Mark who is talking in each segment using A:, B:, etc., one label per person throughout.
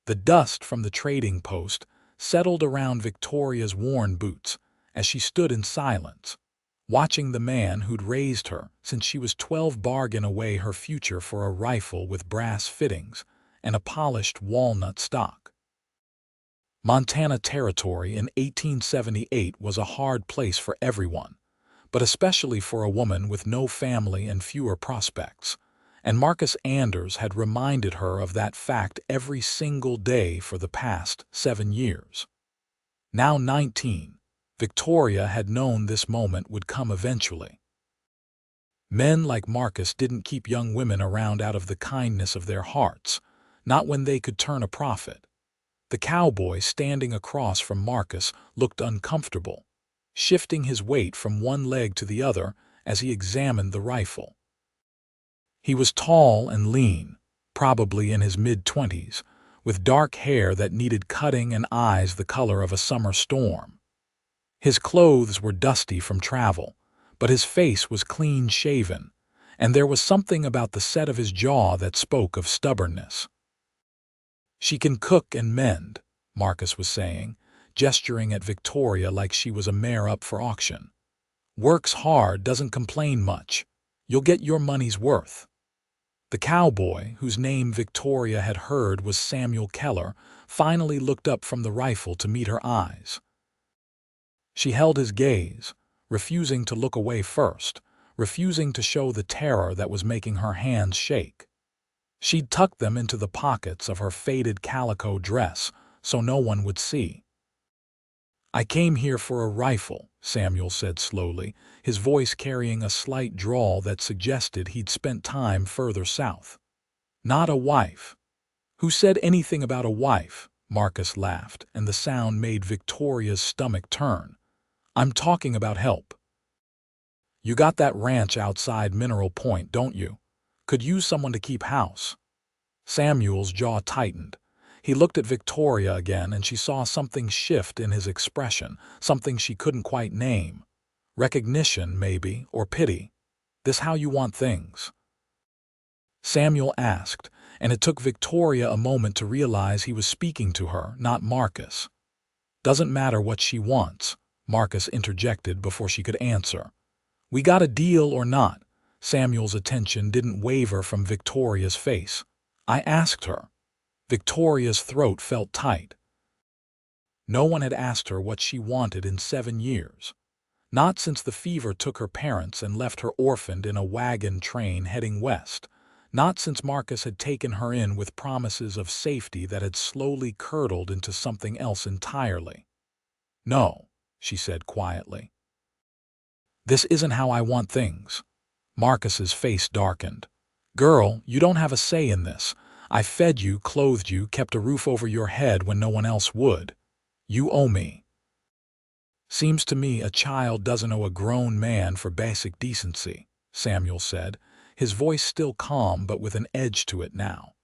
A: The dust from the trading post settled around Victoria's worn boots as she stood in silence, watching the man who'd raised her since she was 12 bargain away her future for a rifle with brass fittings and a polished walnut stock. Montana Territory in 1878 was a hard place for everyone, but especially for a woman with no family and fewer prospects, and Marcus Anders had reminded her of that fact every single day for the past 7 years. Now 19, Victoria had known this moment would come eventually. Men like Marcus didn't keep young women around out of the kindness of their hearts, not when they could turn a profit. The cowboy standing across from Marcus looked uncomfortable, shifting his weight from one leg to the other as he examined the rifle. He was tall and lean, probably in his mid-20s, with dark hair that needed cutting and eyes the color of a summer storm. His clothes were dusty from travel, but his face was clean-shaven, and there was something about the set of his jaw that spoke of stubbornness. "She can cook and mend," Marcus was saying, gesturing at Victoria like she was a mare up for auction. "Works hard, doesn't complain much. You'll get your money's worth." The cowboy, whose name Victoria had heard was Samuel Keller, finally looked up from the rifle to meet her eyes. She held his gaze, refusing to look away first, refusing to show the terror that was making her hands shake. She'd tucked them into the pockets of her faded calico dress so no one would see. "I came here for a rifle," Samuel said slowly, his voice carrying a slight drawl that suggested he'd spent time further south. "Not a wife." "Who said anything about a wife?" Marcus laughed, and the sound made Victoria's stomach turn. "I'm talking about help. You got that ranch outside Mineral Point, don't you? Could use someone to keep house." Samuel's jaw tightened. He looked at Victoria again, and she saw something shift in his expression, something she couldn't quite name. Recognition, maybe, or pity. "This how you want things?" Samuel asked, and it took Victoria a moment to realize he was speaking to her, not Marcus. "Doesn't matter what she wants," Marcus interjected before she could answer. "We got a deal or not?" Samuel's attention didn't waver from Victoria's face. "I asked her." Victoria's throat felt tight. No one had asked her what she wanted in 7 years. Not since the fever took her parents and left her orphaned in a wagon train heading west. Not since Marcus had taken her in with promises of safety that had slowly curdled into something else entirely. "No," she said quietly. "This isn't how I want things." Marcus's face darkened. "Girl, you don't have a say in this. I fed you, clothed you, kept a roof over your head when no one else would. You owe me." "Seems to me a child doesn't owe a grown man for basic decency," Samuel said, his voice still calm but with an edge to it now.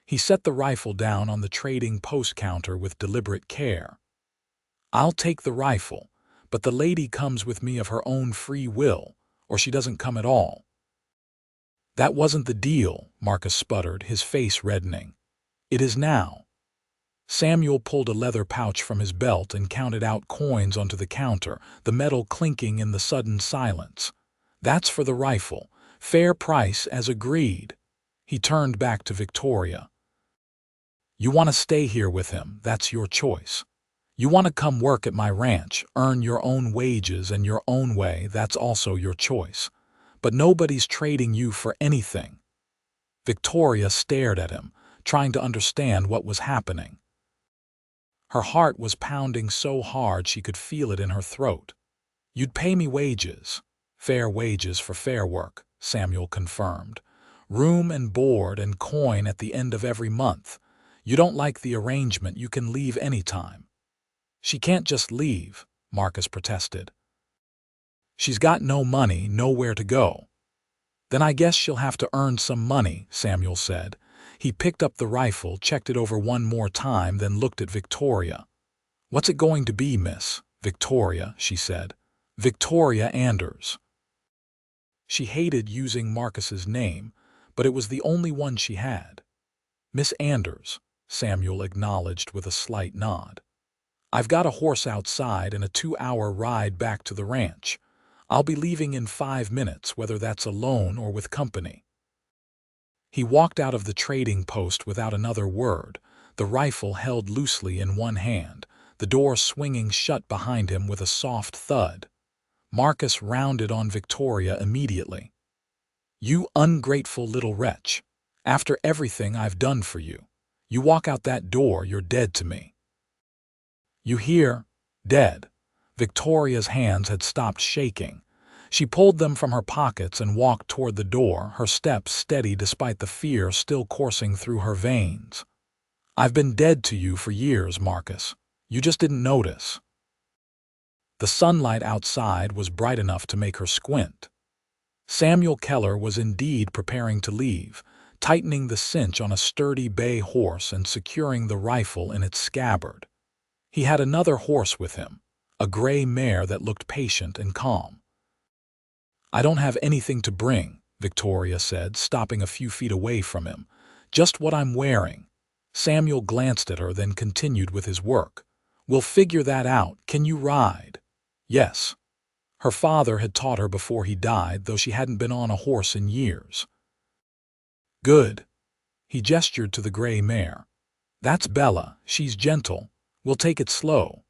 A: He set the rifle down on the trading post counter with deliberate care. "I'll take the rifle, but the lady comes with me of her own free will, or she doesn't come at all." "That wasn't the deal," Marcus sputtered, his face reddening. "It is now." Samuel pulled a leather pouch from his belt and counted out coins onto the counter, the metal clinking in the sudden silence. "That's for the rifle. Fair price as agreed." He turned back to Victoria. "You want to stay here with him, that's your choice. You want to come work at my ranch, earn your own wages and your own way, that's also your choice. But nobody's trading you for anything." Victoria stared at him, trying to understand what was happening. Her heart was pounding so hard she could feel it in her throat. "You'd pay me wages." "Fair wages for fair work," Samuel confirmed. "Room and board and coin at the end of every month. You don't like the arrangement, you can leave anytime." "She can't just leave," Marcus protested. "She's got no money, nowhere to go." "Then I guess she'll have to earn some money," Samuel said. He picked up the rifle, checked it over one more time, then looked at Victoria. "What's it going to be, Miss Victoria?" she said. "Victoria Anders." She hated using Marcus's name, but it was the only one she had. "Miss Anders," Samuel acknowledged with a slight nod. "I've got a horse outside and a 2-hour ride back to the ranch. I'll be leaving in 5 minutes, whether that's alone or with company." He walked out of the trading post without another word, the rifle held loosely in one hand, the door swinging shut behind him with a soft thud. Marcus rounded on Victoria immediately. "You ungrateful little wretch. After everything I've done for you, you walk out that door, you're dead to me." "You hear? Dead." Victoria's hands had stopped shaking. She pulled them from her pockets and walked toward the door, her steps steady despite the fear still coursing through her veins. "I've been dead to you for years, Marcus. You just didn't notice." The sunlight outside was bright enough to make her squint. Samuel Keller was indeed preparing to leave, tightening the cinch on a sturdy bay horse and securing the rifle in its scabbard. He had another horse with him, a gray mare that looked patient and calm. "I don't have anything to bring," Victoria said, stopping a few feet away from him. "Just what I'm wearing." Samuel glanced at her, then continued with his work. "We'll figure that out. Can you ride?" Yes. Her father had taught her before he died, though she hadn't been on a horse in years. "Good." He gestured to the gray mare. "That's Bella. She's gentle. We'll take it slow."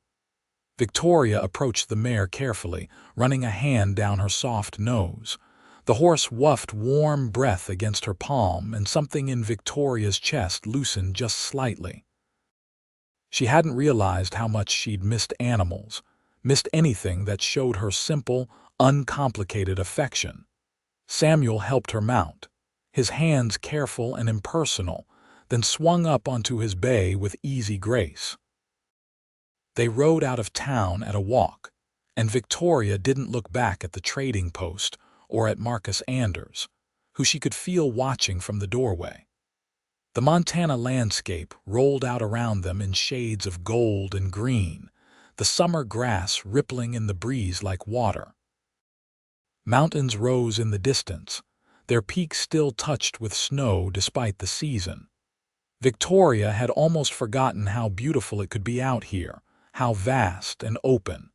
A: Victoria approached the mare carefully, running a hand down her soft nose. The horse wafted warm breath against her palm, and something in Victoria's chest loosened just slightly. She hadn't realized how much she'd missed animals, missed anything that showed her simple, uncomplicated affection. Samuel helped her mount, his hands careful and impersonal, then swung up onto his bay with easy grace. They rode out of town at a walk, and Victoria didn't look back at the trading post or at Marcus Anders, who she could feel watching from the doorway. The Montana landscape rolled out around them in shades of gold and green, the summer grass rippling in the breeze like water. Mountains rose in the distance, their peaks still touched with snow despite the season. Victoria had almost forgotten how beautiful it could be out here, how vast and open.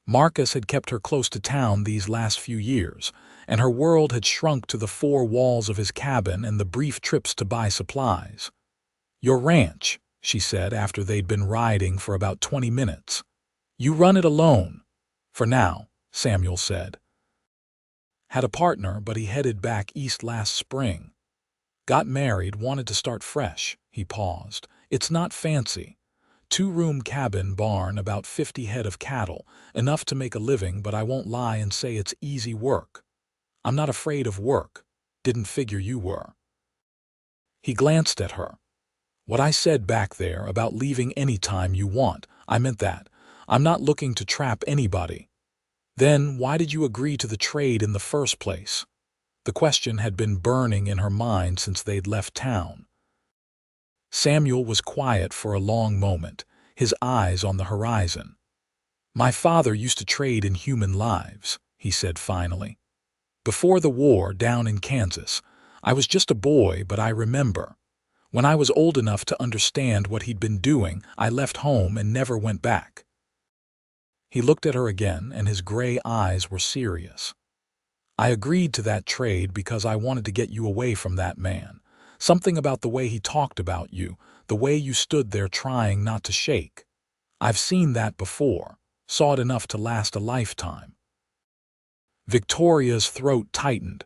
A: Marcus had kept her close to town these last few years, and her world had shrunk to the 4 walls of his cabin and the brief trips to buy supplies. "Your ranch," she said after they'd been riding for about 20 minutes. "You run it alone." "For now," Samuel said. "Had a partner, but he headed back east last spring. Got married, wanted to start fresh." He paused. "It's not fancy. 2-room cabin, barn, about 50 head of cattle, enough to make a living, but I won't lie and say it's easy work. I'm not afraid of work. Didn't figure you were." He glanced at her. "What I said back there about leaving any time you want, I meant that. I'm not looking to trap anybody." "Then why did you agree to the trade in the first place?" The question had been burning in her mind since they'd left town. Samuel was quiet for a long moment, his eyes on the horizon. "My father used to trade in human lives," he said finally. "Before the war, down in Kansas. I was just a boy, but I remember. When I was old enough to understand what he'd been doing, I left home and never went back." He looked at her again, and his gray eyes were serious. "I agreed to that trade because I wanted to get you away from that man. Something about the way he talked about you, the way you stood there trying not to shake. I've seen that before, saw it enough to last a lifetime." Victoria's throat tightened.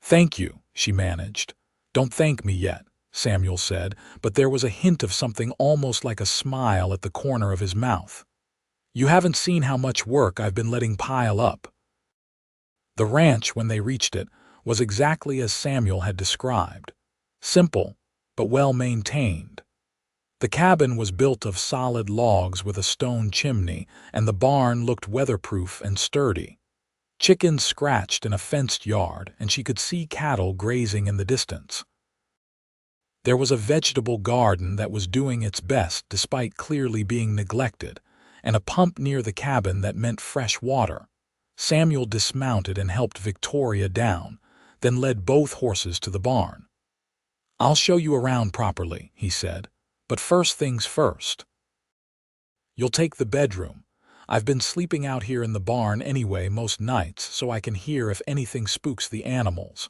A: "Thank you," she managed. "Don't thank me yet," Samuel said, but there was a hint of something almost like a smile at the corner of his mouth. "You haven't seen how much work I've been letting pile up." The ranch, when they reached it, was exactly as Samuel had described. Simple, but well-maintained. The cabin was built of solid logs with a stone chimney, and the barn looked weatherproof and sturdy. Chickens scratched in a fenced yard, and she could see cattle grazing in the distance. There was a vegetable garden that was doing its best despite clearly being neglected, and a pump near the cabin that meant fresh water. Samuel dismounted and helped Victoria down, then led both horses to the barn. "I'll show you around properly," he said. "But first things first. You'll take the bedroom. I've been sleeping out here in the barn anyway most nights, so I can hear if anything spooks the animals."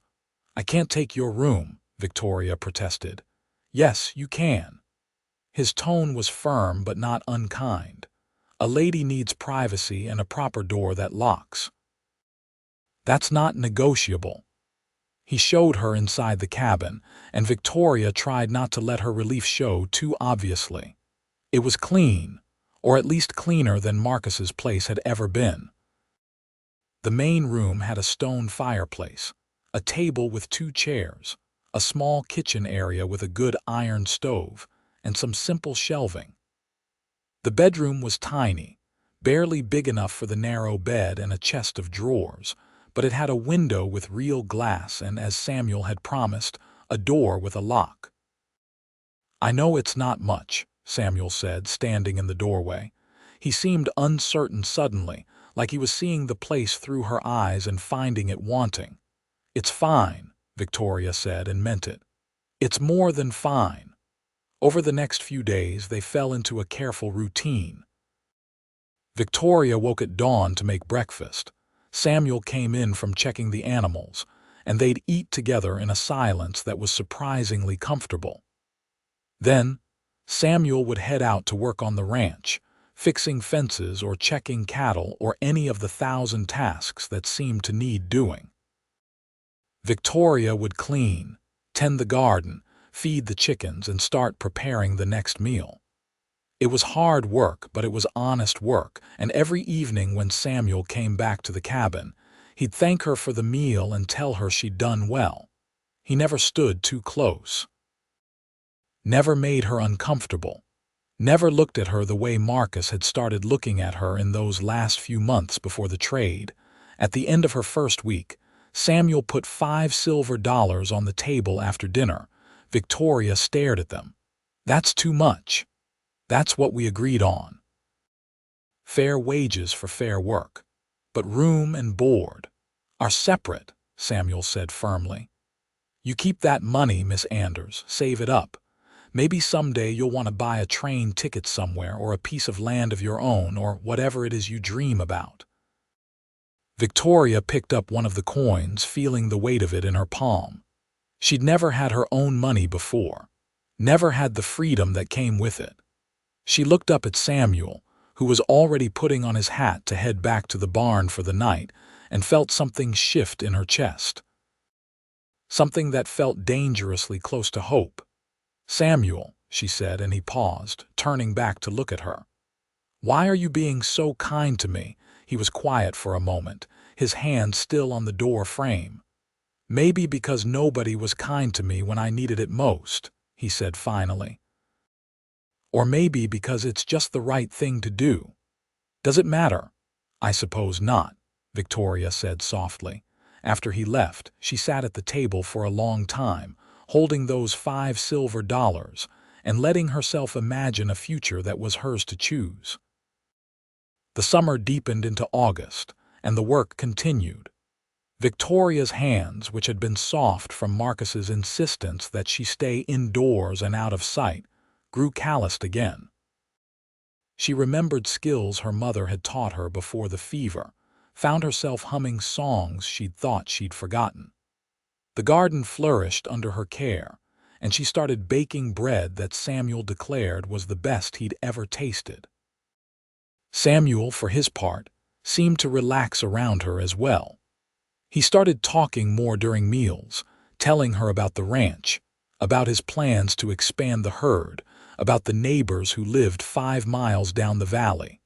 A: "I can't take your room," Victoria protested. "Yes, you can." His tone was firm but not unkind. "A lady needs privacy and a proper door that locks." "That's not negotiable." He showed her inside the cabin, and Victoria tried not to let her relief show too obviously. It was clean, or at least cleaner than Marcus's place had ever been. The main room had a stone fireplace, a table with 2 chairs, a small kitchen area with a good iron stove, and some simple shelving. The bedroom was tiny, barely big enough for the narrow bed and a chest of drawers, but it had a window with real glass and, as Samuel had promised, a door with a lock. "I know it's not much," Samuel said, standing in the doorway. He seemed uncertain suddenly, like he was seeing the place through her eyes and finding it wanting. "It's fine," Victoria said, and meant it. "It's more than fine." Over the next few days, they fell into a careful routine. Victoria woke at dawn to make breakfast. Samuel came in from checking the animals, and they'd eat together in a silence that was surprisingly comfortable. Then, Samuel would head out to work on the ranch, fixing fences or checking cattle or any of the 1,000 tasks that seemed to need doing. Victoria would clean, tend the garden, feed the chickens, and start preparing the next meal. It was hard work, but it was honest work, and every evening when Samuel came back to the cabin, he'd thank her for the meal and tell her she'd done well. He never stood too close. Never made her uncomfortable. Never looked at her the way Marcus had started looking at her in those last few months before the trade. At the end of her first week, Samuel put $5 silver on the table after dinner. Victoria stared at them. "That's too much." "That's what we agreed on. Fair wages for fair work. But room and board are separate," Samuel said firmly. "You keep that money, Miss Anders. Save it up. Maybe someday you'll want to buy a train ticket somewhere or a piece of land of your own or whatever it is you dream about." Victoria picked up one of the coins, feeling the weight of it in her palm. She'd never had her own money before, never had the freedom that came with it. She looked up at Samuel, who was already putting on his hat to head back to the barn for the night, and felt something shift in her chest. Something that felt dangerously close to hope. "Samuel," she said, and he paused, turning back to look at her. "Why are you being so kind to me?" He was quiet for a moment, his hand still on the door frame. "Maybe because nobody was kind to me when I needed it most," he said finally. "Or maybe because it's just the right thing to do. Does it matter?" "I suppose not," Victoria said softly. After he left, she sat at the table for a long time, holding those $5 silver and letting herself imagine a future that was hers to choose. The summer deepened into August, and the work continued. Victoria's hands, which had been soft from Marcus's insistence that she stay indoors and out of sight, grew calloused again. She remembered skills her mother had taught her before the fever, found herself humming songs she'd thought she'd forgotten. The garden flourished under her care, and she started baking bread that Samuel declared was the best he'd ever tasted. Samuel, for his part, seemed to relax around her as well. He started talking more during meals, telling her about the ranch, about his plans to expand the herd, about the neighbors who lived 5 miles down the valley.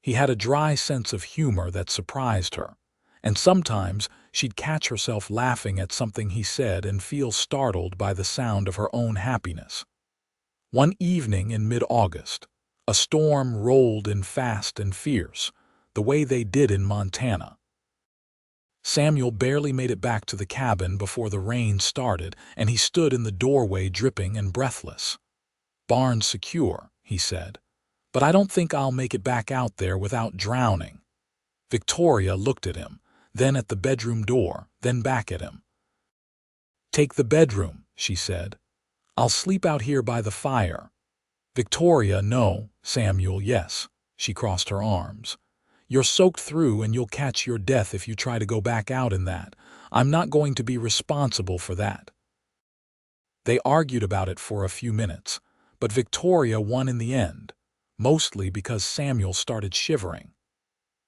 A: He had a dry sense of humor that surprised her, and sometimes she'd catch herself laughing at something he said and feel startled by the sound of her own happiness. One evening in mid-August, a storm rolled in fast and fierce, the way they did in Montana. Samuel barely made it back to the cabin before the rain started, and he stood in the doorway dripping and breathless. "Barn's secure," he said, "but I don't think I'll make it back out there without drowning." Victoria looked at him, then at the bedroom door, then back at him. "Take the bedroom," she said. "I'll sleep out here by the fire." Victoria, no. Samuel, yes. She crossed her arms. "You're soaked through and you'll catch your death if you try to go back out in that. I'm not going to be responsible for that." They argued about it for a few minutes, but Victoria won in the end, mostly because Samuel started shivering.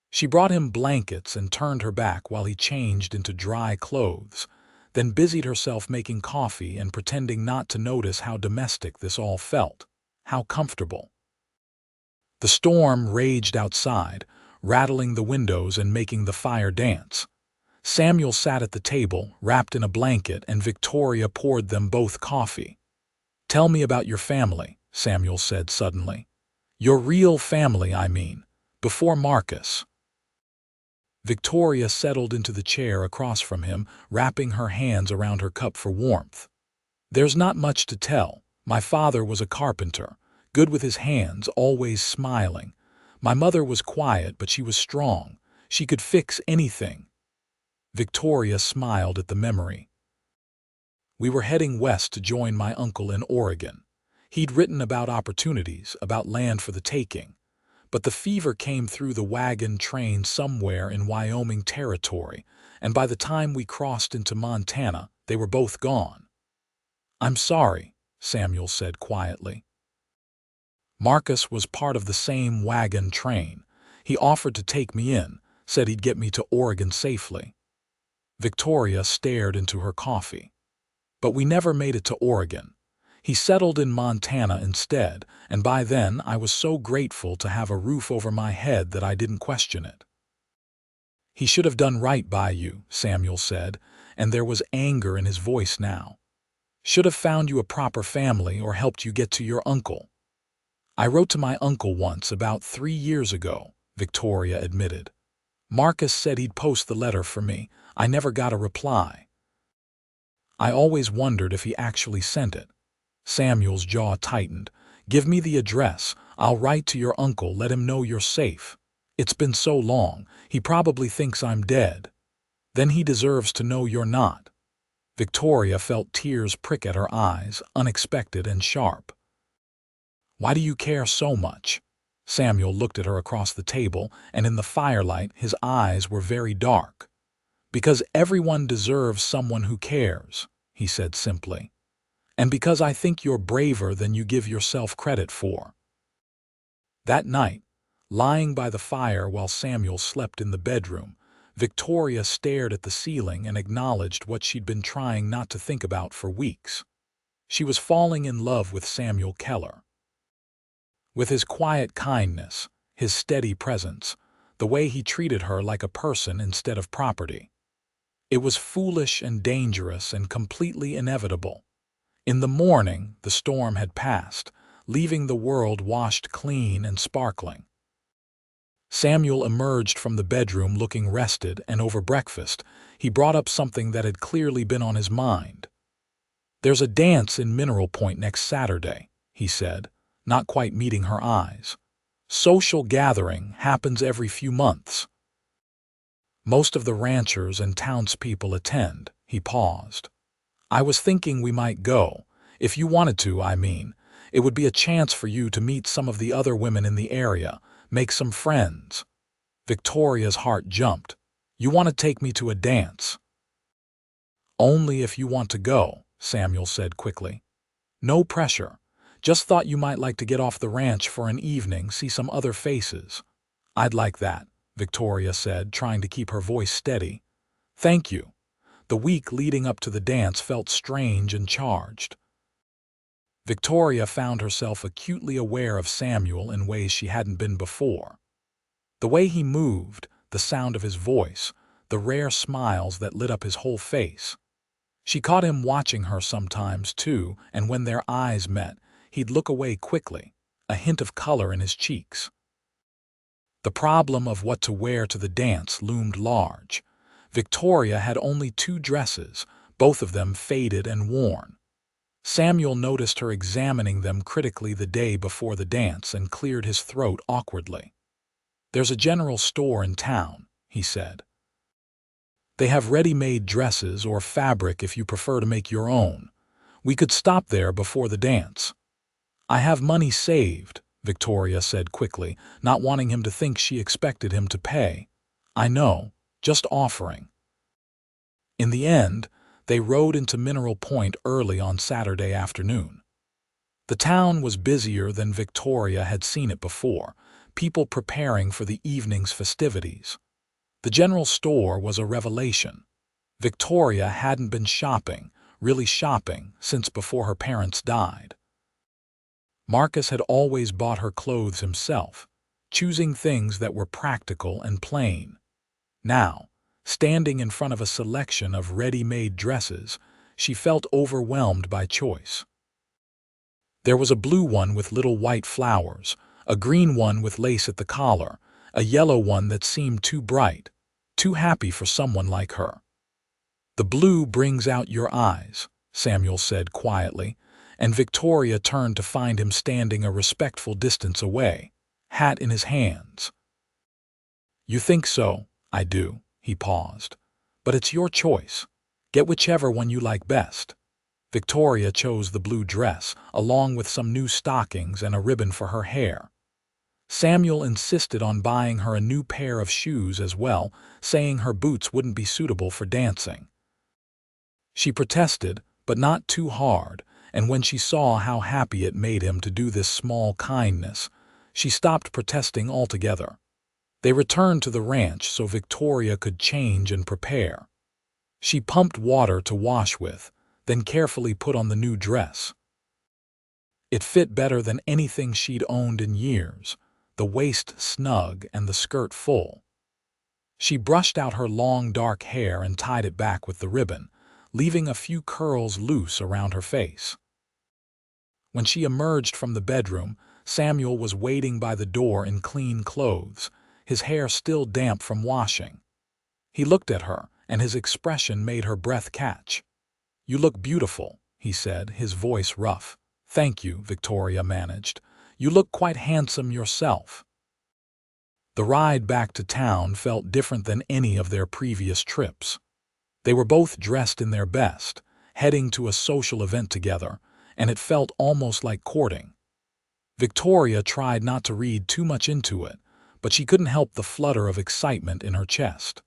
A: She brought him blankets and turned her back while he changed into dry clothes, then busied herself making coffee and pretending not to notice how domestic this all felt, how comfortable. The storm raged outside, rattling the windows and making the fire dance. Samuel sat at the table, wrapped in a blanket, and Victoria poured them both coffee. "Tell me about your family," Samuel said suddenly. "Your real family, I mean, before Marcus." Victoria settled into the chair across from him, wrapping her hands around her cup for warmth. "There's not much to tell. My father was a carpenter, good with his hands, always smiling. My mother was quiet, but she was strong. She could fix anything." Victoria smiled at the memory. "We were heading west to join my uncle in Oregon. He'd written about opportunities, about land for the taking. But the fever came through the wagon train somewhere in Wyoming territory, and by the time we crossed into Montana, they were both gone." "I'm sorry," Samuel said quietly. "Marcus was part of the same wagon train. He offered to take me in, said he'd get me to Oregon safely." Victoria stared into her coffee. "But we never made it to Oregon. He settled in Montana instead, and by then I was so grateful to have a roof over my head that I didn't question it." "He should have done right by you," Samuel said, and there was anger in his voice now. "Should have found you a proper family or helped you get to your uncle." "I wrote to my uncle once about 3 years ago," Victoria admitted. "Marcus said he'd post the letter for me. I never got a reply." "I always wondered if he actually sent it." Samuel's jaw tightened. "Give me the address. I'll write to your uncle, let him know you're safe. It's been so long, he probably thinks I'm dead. Then he deserves to know you're not." Victoria felt tears prick at her eyes, unexpected and sharp. "Why do you care so much?" Samuel looked at her across the table, and in the firelight his eyes were very dark. "Because everyone deserves someone who cares," he said simply. "And because I think you're braver than you give yourself credit for." That night, lying by the fire while Samuel slept in the bedroom, Victoria stared at the ceiling and acknowledged what she'd been trying not to think about for weeks. She was falling in love with Samuel Keller. With his quiet kindness, his steady presence, the way he treated her like a person instead of property. It was foolish and dangerous and completely inevitable. In the morning, the storm had passed, leaving the world washed clean and sparkling. Samuel emerged from the bedroom looking rested, and over breakfast, he brought up something that had clearly been on his mind. "There's a dance in Mineral Point next Saturday," he said, not quite meeting her eyes. "Social gathering, happens every few months. Most of the ranchers and townspeople attend." He paused. "I was thinking we might go. If you wanted to, I mean. It would be a chance for you to meet some of the other women in the area, make some friends." Victoria's heart jumped. "You want to take me to a dance?" "Only if you want to go," Samuel said quickly. "No pressure. Just thought you might like to get off the ranch for an evening, see some other faces." "I'd like that," Victoria said, trying to keep her voice steady. "Thank you." The week leading up to the dance felt strange and charged. Victoria found herself acutely aware of Samuel in ways she hadn't been before. The way he moved, the sound of his voice, the rare smiles that lit up his whole face. She caught him watching her sometimes, too, and when their eyes met, he'd look away quickly, a hint of color in his cheeks. The problem of what to wear to the dance loomed large. Victoria had only 2 dresses, both of them faded and worn. Samuel noticed her examining them critically the day before the dance and cleared his throat awkwardly. "There's a general store in town," he said. "They have ready-made dresses or fabric if you prefer to make your own. We could stop there before the dance. I have money saved, Victoria said quickly, not wanting him to think she expected him to pay. I know, just offering. In the end, they rode into Mineral Point early on Saturday afternoon. The town was busier than Victoria had seen it before, people preparing for the evening's festivities. The general store was a revelation. Victoria hadn't been shopping, really shopping, since before her parents died. Marcus had always bought her clothes himself, choosing things that were practical and plain. Now, standing in front of a selection of ready-made dresses, she felt overwhelmed by choice. There was a blue one with little white flowers, a green one with lace at the collar, a yellow one that seemed too bright, too happy for someone like her. "The blue brings out your eyes," Samuel said quietly, and Victoria turned to find him standing a respectful distance away, hat in his hands. "You think so? I do," he paused. "But it's your choice. Get whichever one you like best." Victoria chose the blue dress, along with some new stockings and a ribbon for her hair. Samuel insisted on buying her a new pair of shoes as well, saying her boots wouldn't be suitable for dancing. She protested, but not too hard, and when she saw how happy it made him to do this small kindness, she stopped protesting altogether. They returned to the ranch so Victoria could change and prepare. She pumped water to wash with, then carefully put on the new dress. It fit better than anything she'd owned in years, the waist snug and the skirt full. She brushed out her long dark hair and tied it back with the ribbon, leaving a few curls loose around her face. When she emerged from the bedroom, Samuel was waiting by the door in clean clothes, his hair still damp from washing. He looked at her, and his expression made her breath catch. "You look beautiful," he said, his voice rough. "Thank you," Victoria managed. "You look quite handsome yourself." The ride back to town felt different than any of their previous trips. They were both dressed in their best, heading to a social event together, and it felt almost like courting. Victoria tried not to read too much into it, but she couldn't help the flutter of excitement in her chest.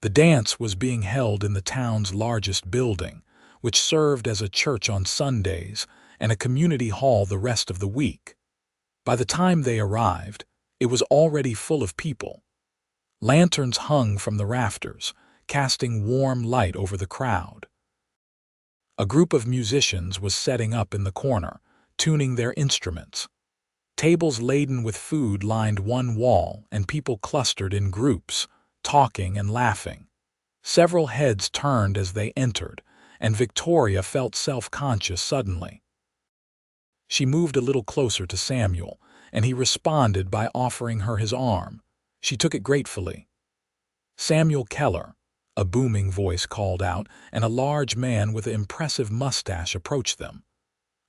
A: The dance was being held in the town's largest building, which served as a church on Sundays and a community hall the rest of the week. By the time they arrived, it was already full of people. Lanterns hung from the rafters, casting warm light over the crowd. A group of musicians was setting up in the corner, tuning their instruments. Tables laden with food lined one wall, and people clustered in groups, talking and laughing. Several heads turned as they entered, and Victoria felt self-conscious suddenly. She moved a little closer to Samuel, and he responded by offering her his arm. She took it gratefully. "Samuel Keller," a booming voice called out, and a large man with an impressive mustache approached them.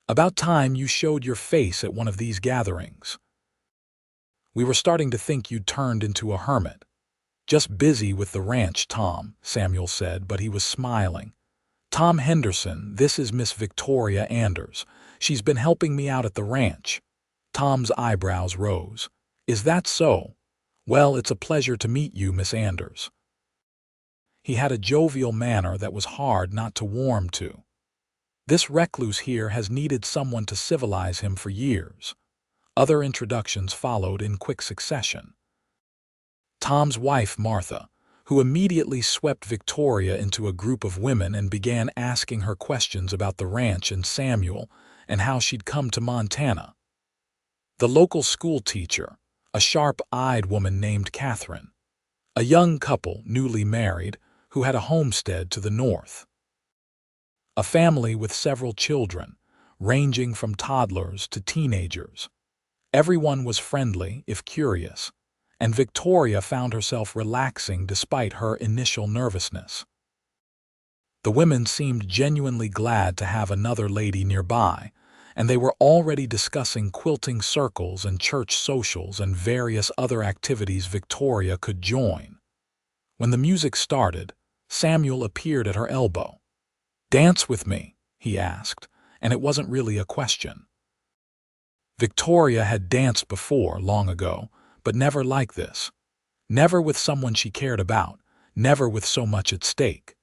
A: "About time you showed your face at one of these gatherings. We were starting to think you'd turned into a hermit." "Just busy with the ranch, Tom," Samuel said, but he was smiling. "Tom Henderson, this is Miss Victoria Anders. She's been helping me out at the ranch." Tom's eyebrows rose. "Is that so? Well, it's a pleasure to meet you, Miss Anders." He had a jovial manner that was hard not to warm to. This recluse here has needed someone to civilize him for years. Other introductions followed in quick succession. Tom's wife, Martha, who immediately swept Victoria into a group of women and began asking her questions about the ranch and Samuel and how she'd come to Montana. The local school teacher, a sharp-eyed woman named Catherine. A young couple, newly married, who had a homestead to the north. A family with several children, ranging from toddlers to teenagers. Everyone was friendly, if curious, and Victoria found herself relaxing despite her initial nervousness. The women seemed genuinely glad to have another lady nearby, and they were already discussing quilting circles and church socials and various other activities Victoria could join. When the music started, Samuel appeared at her elbow. "Dance with me," he asked, and it wasn't really a question. Victoria had danced before, long ago, but never like this. Never with someone she cared about, never with so much at stake.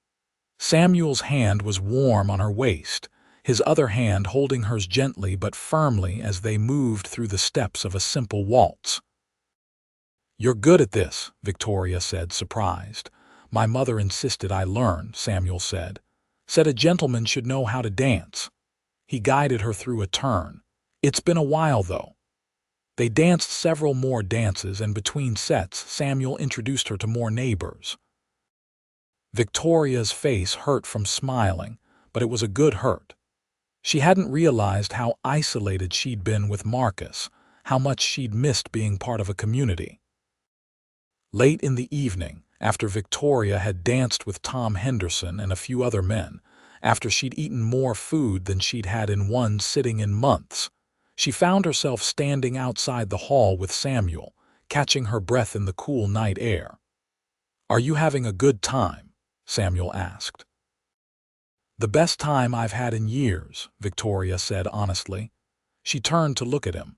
A: Samuel's hand was warm on her waist, his other hand holding hers gently but firmly as they moved through the steps of a simple waltz. "You're good at this," Victoria said, surprised. "My mother insisted I learn," Samuel said. "Said a gentleman should know how to dance." He guided her through a turn. "It's been a while, though." They danced several more dances, and between sets, Samuel introduced her to more neighbors. Victoria's face hurt from smiling, but it was a good hurt. She hadn't realized how isolated she'd been with Marcus, how much she'd missed being part of a community. Late in the evening, after Victoria had danced with Tom Henderson and a few other men, after she'd eaten more food than she'd had in one sitting in months, she found herself standing outside the hall with Samuel, catching her breath in the cool night air. "Are you having a good time?" Samuel asked. "The best time I've had in years," Victoria said honestly. She turned to look at him.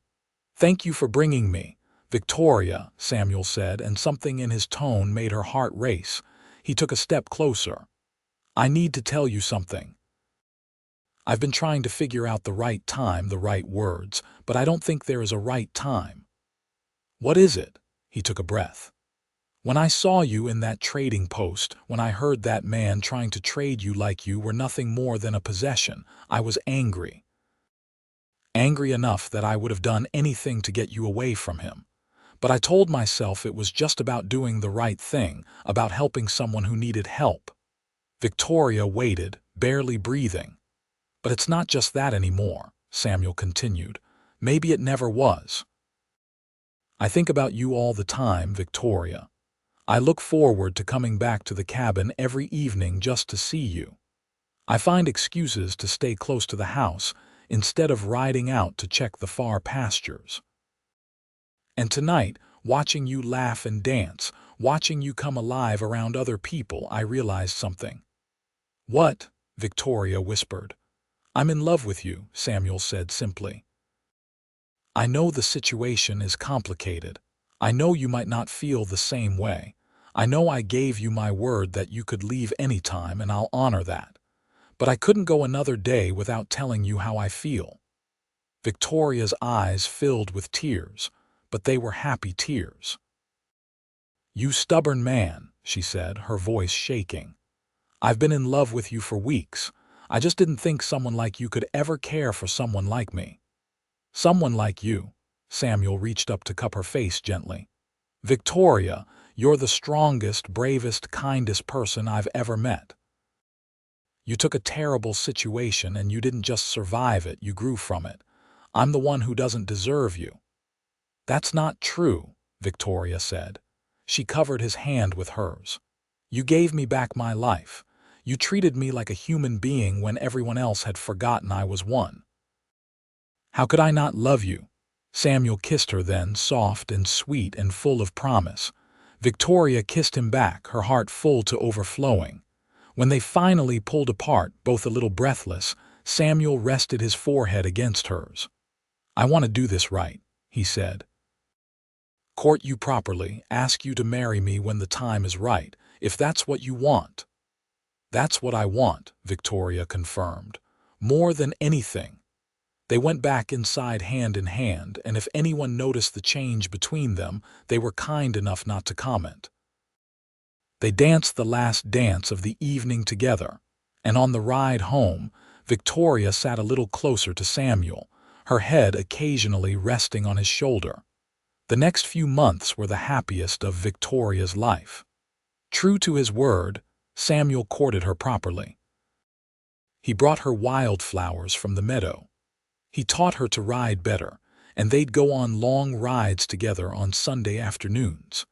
A: "Thank you for bringing me, Victoria," Samuel said, and something in his tone made her heart race. He took a step closer. "I need to tell you something. I've been trying to figure out the right time, the right words, but I don't think there is a right time." "What is it?" He took a breath. "When I saw you in that trading post, when I heard that man trying to trade you like you were nothing more than a possession, I was angry. Angry enough that I would have done anything to get you away from him. But I told myself it was just about doing the right thing, about helping someone who needed help." Victoria waited, barely breathing. "But it's not just that anymore," Samuel continued. "Maybe it never was. I think about you all the time, Victoria. I look forward to coming back to the cabin every evening just to see you. I find excuses to stay close to the house instead of riding out to check the far pastures. And tonight, watching you laugh and dance, watching you come alive around other people, I realized something." "What?" Victoria whispered. "I'm in love with you," Samuel said simply. "I know the situation is complicated. I know you might not feel the same way. I know I gave you my word that you could leave anytime, and I'll honor that. But I couldn't go another day without telling you how I feel." Victoria's eyes filled with tears, but they were happy tears. "You stubborn man," she said, her voice shaking. "I've been in love with you for weeks. I just didn't think someone like you could ever care for someone like me." "Someone like you." Samuel reached up to cup her face gently. "Victoria, you're the strongest, bravest, kindest person I've ever met. You took a terrible situation and you didn't just survive it, you grew from it. I'm the one who doesn't deserve you." "That's not true," Victoria said. She covered his hand with hers. "You gave me back my life. You treated me like a human being when everyone else had forgotten I was one. How could I not love you?" Samuel kissed her then, soft and sweet and full of promise. Victoria kissed him back, her heart full to overflowing. When they finally pulled apart, both a little breathless, Samuel rested his forehead against hers. "I want to do this right," he said. "Court you properly, ask you to marry me when the time is right, if that's what you want." "That's what I want," Victoria confirmed. "More than anything." They went back inside hand in hand, and if anyone noticed the change between them, they were kind enough not to comment. They danced the last dance of the evening together, and on the ride home, Victoria sat a little closer to Samuel, her head occasionally resting on his shoulder. The next few months were the happiest of Victoria's life. True to his word, Samuel courted her properly. He brought her wildflowers from the meadow. He taught her to ride better, and they'd go on long rides together on Sunday afternoons.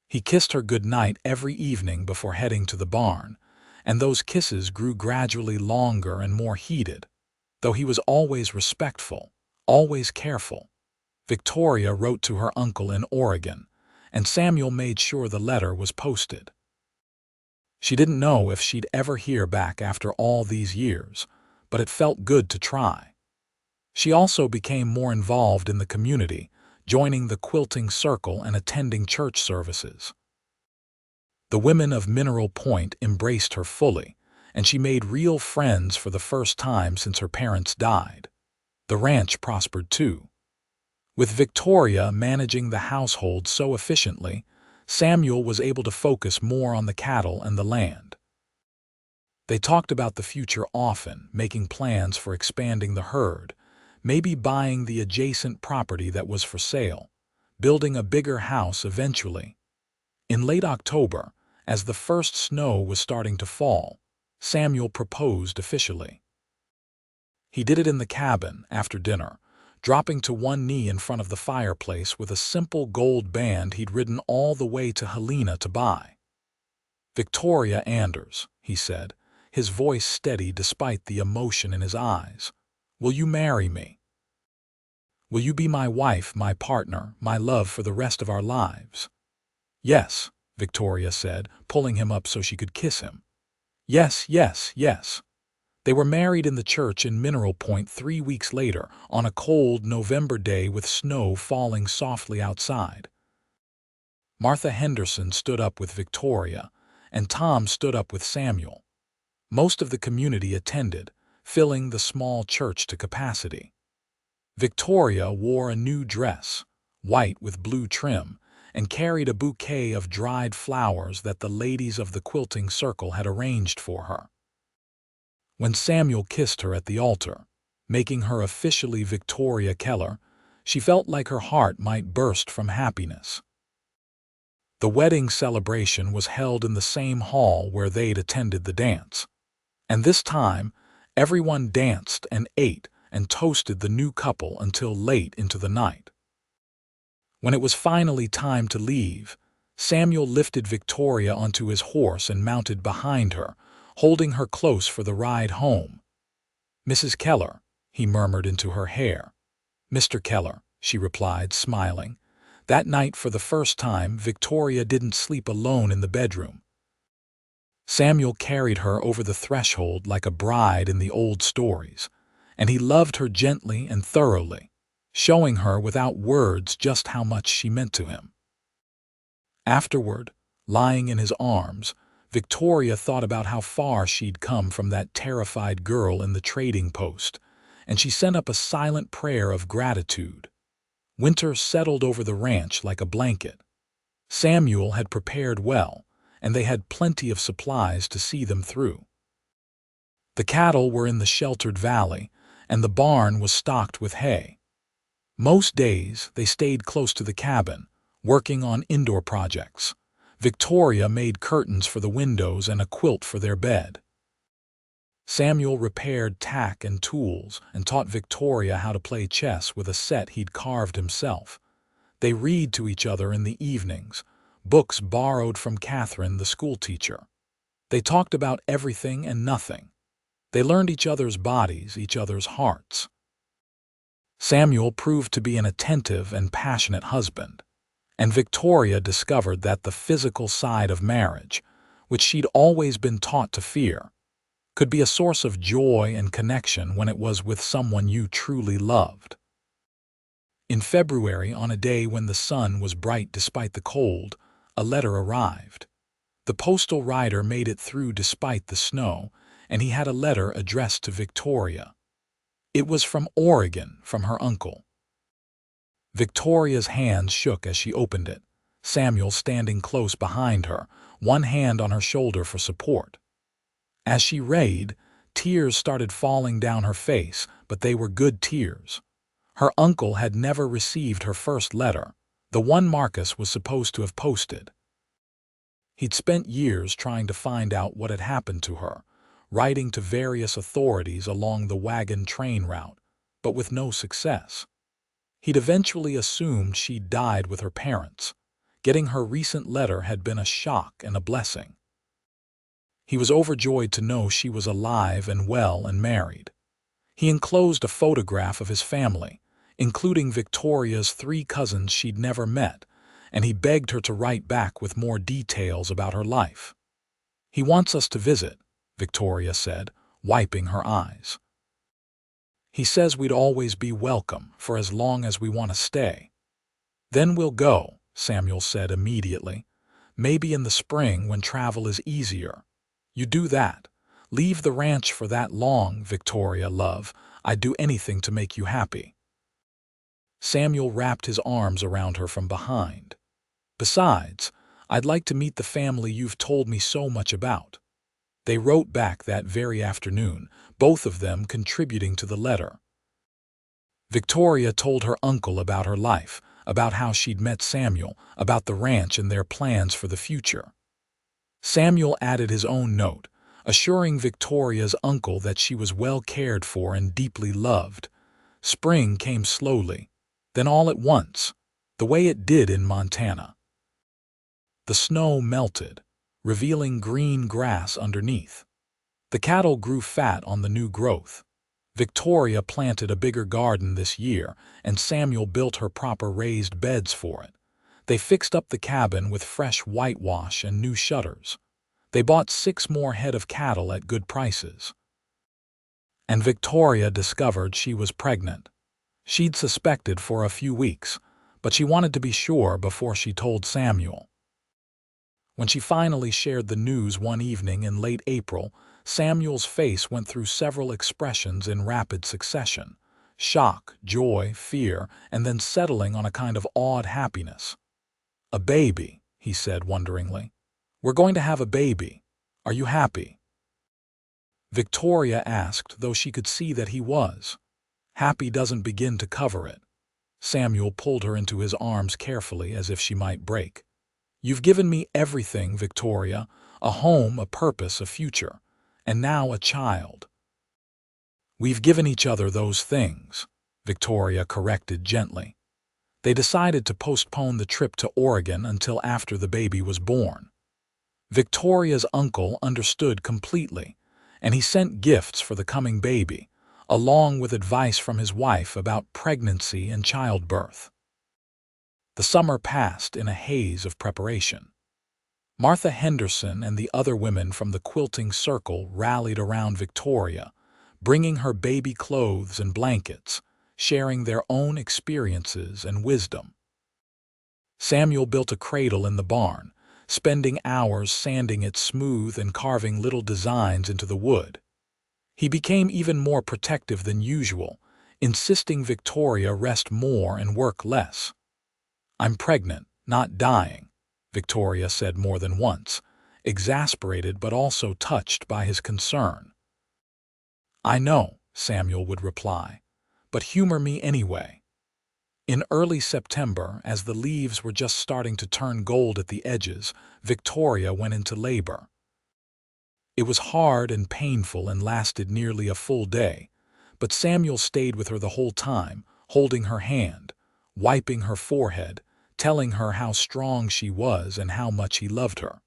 A: He kissed her good night every evening before heading to the barn, and those kisses grew gradually longer and more heated, though he was always respectful, always careful. Victoria wrote to her uncle in Oregon, and Samuel made sure the letter was posted. She didn't know if she'd ever hear back after all these years, but it felt good to try. She also became more involved in the community, joining the quilting circle and attending church services. The women of Mineral Point embraced her fully, and she made real friends for the first time since her parents died. The ranch prospered too. With Victoria managing the household so efficiently, Samuel was able to focus more on the cattle and the land. They talked about the future often, making plans for expanding the herd, maybe buying the adjacent property that was for sale, building a bigger house eventually. In late October, as the first snow was starting to fall, Samuel proposed officially. He did it in the cabin after dinner, dropping to one knee in front of the fireplace with a simple gold band he'd ridden all the way to Helena to buy. "Victoria Anders," he said, his voice steady despite the emotion in his eyes. "Will you marry me? Will you be my wife, my partner, my love for the rest of our lives?" "Yes," Victoria said, pulling him up so she could kiss him. "Yes, yes, yes." They were married in the church in Mineral Point 3 weeks later, on a cold November day with snow falling softly outside. Martha Henderson stood up with Victoria, and Tom stood up with Samuel. Most of the community attended, filling the small church to capacity. Victoria wore a new dress, white with blue trim, and carried a bouquet of dried flowers that the ladies of the quilting circle had arranged for her. When Samuel kissed her at the altar, making her officially Victoria Keller, she felt like her heart might burst from happiness. The wedding celebration was held in the same hall where they'd attended the dance. And this time, everyone danced and ate and toasted the new couple until late into the night. When it was finally time to leave, Samuel lifted Victoria onto his horse and mounted behind her, holding her close for the ride home. "Mrs. Keller," he murmured into her hair. "Mr. Keller," she replied, smiling. That night, for the first time, Victoria didn't sleep alone in the bedroom. Samuel carried her over the threshold like a bride in the old stories, and he loved her gently and thoroughly, showing her without words just how much she meant to him. Afterward, lying in his arms, Victoria thought about how far she'd come from that terrified girl in the trading post, and she sent up a silent prayer of gratitude. Winter settled over the ranch like a blanket. Samuel had prepared well, and they had plenty of supplies to see them through. The cattle were in the sheltered valley, and the barn was stocked with hay. Most days they stayed close to the cabin, working on indoor projects. Victoria made curtains for the windows and a quilt for their bed. Samuel repaired tack and tools and taught Victoria how to play chess with a set he'd carved himself. They read to each other in the evenings, books borrowed from Catherine, the schoolteacher. They talked about everything and nothing. They learned each other's bodies, each other's hearts. Samuel proved to be an attentive and passionate husband, and Victoria discovered that the physical side of marriage, which she'd always been taught to fear, could be a source of joy and connection when it was with someone you truly loved. In February, on a day when the sun was bright despite the cold, a letter arrived. The postal rider made it through despite the snow, and he had a letter addressed to Victoria. It was from Oregon, from her uncle. Victoria's hands shook as she opened it, Samuel standing close behind her, one hand on her shoulder for support. As she read, tears started falling down her face, but they were good tears. Her uncle had never received her first letter, the one Marcus was supposed to have posted. He'd spent years trying to find out what had happened to her, writing to various authorities along the wagon train route, but with no success. He'd eventually assumed she'd died with her parents. Getting her recent letter had been a shock and a blessing. He was overjoyed to know she was alive and well and married. He enclosed a photograph of his family, including Victoria's 3 cousins she'd never met, and he begged her to write back with more details about her life. "He wants us to visit," Victoria said, wiping her eyes. "He says we'd always be welcome for as long as we want to stay." "Then we'll go," Samuel said immediately. "Maybe in the spring when travel is easier." "You do that. Leave the ranch for that long, Victoria, love. I'd do anything to make you happy." Samuel wrapped his arms around her from behind. "Besides, I'd like to meet the family you've told me so much about." They wrote back that very afternoon, both of them contributing to the letter. Victoria told her uncle about her life, about how she'd met Samuel, about the ranch and their plans for the future. Samuel added his own note, assuring Victoria's uncle that she was well cared for and deeply loved. Spring came slowly, then all at once, the way it did in Montana. The snow melted, revealing green grass underneath. The cattle grew fat on the new growth. Victoria planted a bigger garden this year, and Samuel built her proper raised beds for it. They fixed up the cabin with fresh whitewash and new shutters. They bought 6 more head of cattle at good prices. And Victoria discovered she was pregnant. She'd suspected for a few weeks, but she wanted to be sure before she told Samuel. When she finally shared the news one evening in late April, Samuel's face went through several expressions in rapid succession: shock, joy, fear, and then settling on a kind of awed happiness. "A baby," he said wonderingly. "We're going to have a baby. Are you happy?" Victoria asked, though she could see that he was. "Happy doesn't begin to cover it." Samuel pulled her into his arms carefully as if she might break. "You've given me everything, Victoria, a home, a purpose, a future, and now a child." "We've given each other those things," Victoria corrected gently. They decided to postpone the trip to Oregon until after the baby was born. Victoria's uncle understood completely, and he sent gifts for the coming baby, along with advice from his wife about pregnancy and childbirth. The summer passed in a haze of preparation. Martha Henderson and the other women from the quilting circle rallied around Victoria, bringing her baby clothes and blankets, sharing their own experiences and wisdom. Samuel built a cradle in the barn, spending hours sanding it smooth and carving little designs into the wood. He became even more protective than usual, insisting Victoria rest more and work less. "I'm pregnant, not dying," Victoria said more than once, exasperated but also touched by his concern. "I know," Samuel would reply, "but humor me anyway." In early September, as the leaves were just starting to turn gold at the edges, Victoria went into labor. It was hard and painful and lasted nearly a full day, but Samuel stayed with her the whole time, holding her hand, wiping her forehead, telling her how strong she was and how much he loved her.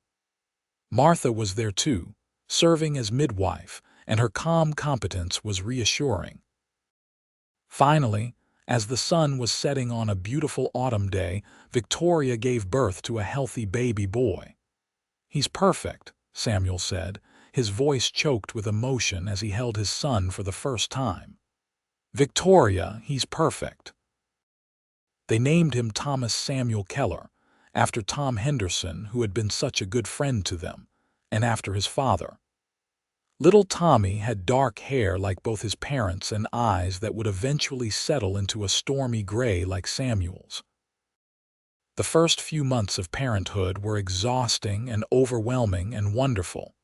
A: Martha was there too, serving as midwife, and her calm competence was reassuring. Finally, as the sun was setting on a beautiful autumn day, Victoria gave birth to a healthy baby boy. "He's perfect," Samuel said, his voice choked with emotion as he held his son for the first time. "Victoria, he's perfect." They named him Thomas Samuel Keller, after Tom Henderson, who had been such a good friend to them, and after his father. Little Tommy had dark hair like both his parents and eyes that would eventually settle into a stormy gray like Samuel's. The first few months of parenthood were exhausting and overwhelming and wonderful.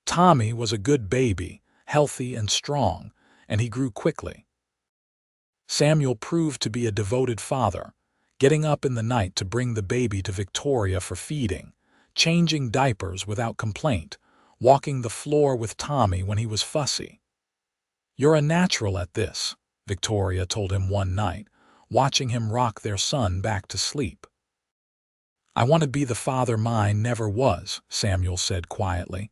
A: Tommy was a good baby, healthy and strong, and he grew quickly. Samuel proved to be a devoted father, getting up in the night to bring the baby to Victoria for feeding, changing diapers without complaint, walking the floor with Tommy when he was fussy. "You're a natural at this," Victoria told him one night, watching him rock their son back to sleep. "I want to be the father mine never was," Samuel said quietly.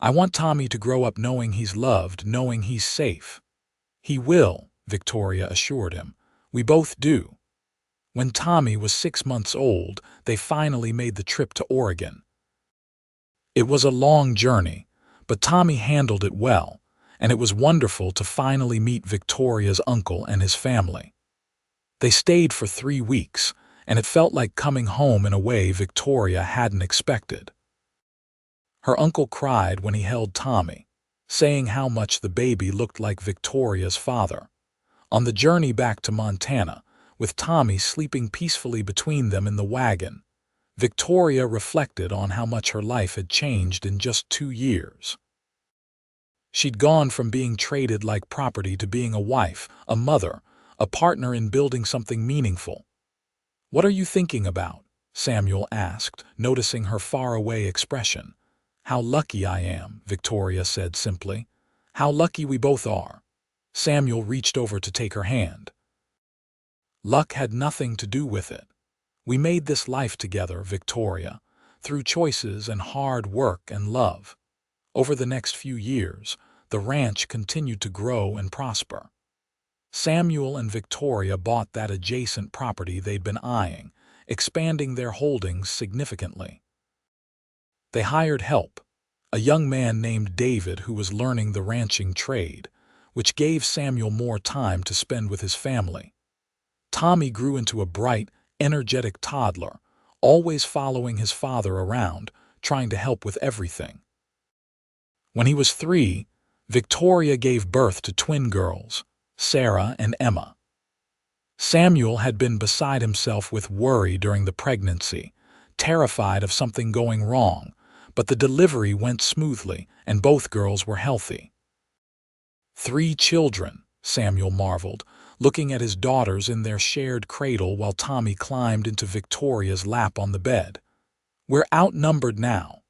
A: "I want Tommy to grow up knowing he's loved, knowing he's safe." "He will," Victoria assured him. "We both do." When Tommy was 6 months old, they finally made the trip to Oregon. It was a long journey, but Tommy handled it well, and it was wonderful to finally meet Victoria's uncle and his family. They stayed for 3 weeks, and it felt like coming home in a way Victoria hadn't expected. Her uncle cried when he held Tommy, saying how much the baby looked like Victoria's father. On the journey back to Montana, with Tommy sleeping peacefully between them in the wagon, Victoria reflected on how much her life had changed in just 2 years. She'd gone from being traded like property to being a wife, a mother, a partner in building something meaningful. "What are you thinking about?" Samuel asked, noticing her faraway expression. "How lucky I am," Victoria said simply. "How lucky we both are." Samuel reached over to take her hand. "Luck had nothing to do with it. We made this life together, Victoria, through choices and hard work and love. Over the next few years, the ranch continued to grow and prosper. Samuel and Victoria bought that adjacent property they'd been eyeing, expanding their holdings significantly. They hired help, a young man named David who was learning the ranching trade, which gave Samuel more time to spend with his family. Tommy grew into a bright, energetic toddler, always following his father around, trying to help with everything. When he was 3, Victoria gave birth to twin girls, Sarah and Emma. Samuel had been beside himself with worry during the pregnancy, terrified of something going wrong, but the delivery went smoothly and both girls were healthy. 3 children, Samuel marveled, looking at his daughters in their shared cradle while Tommy climbed into Victoria's lap on the bed. "We're outnumbered now.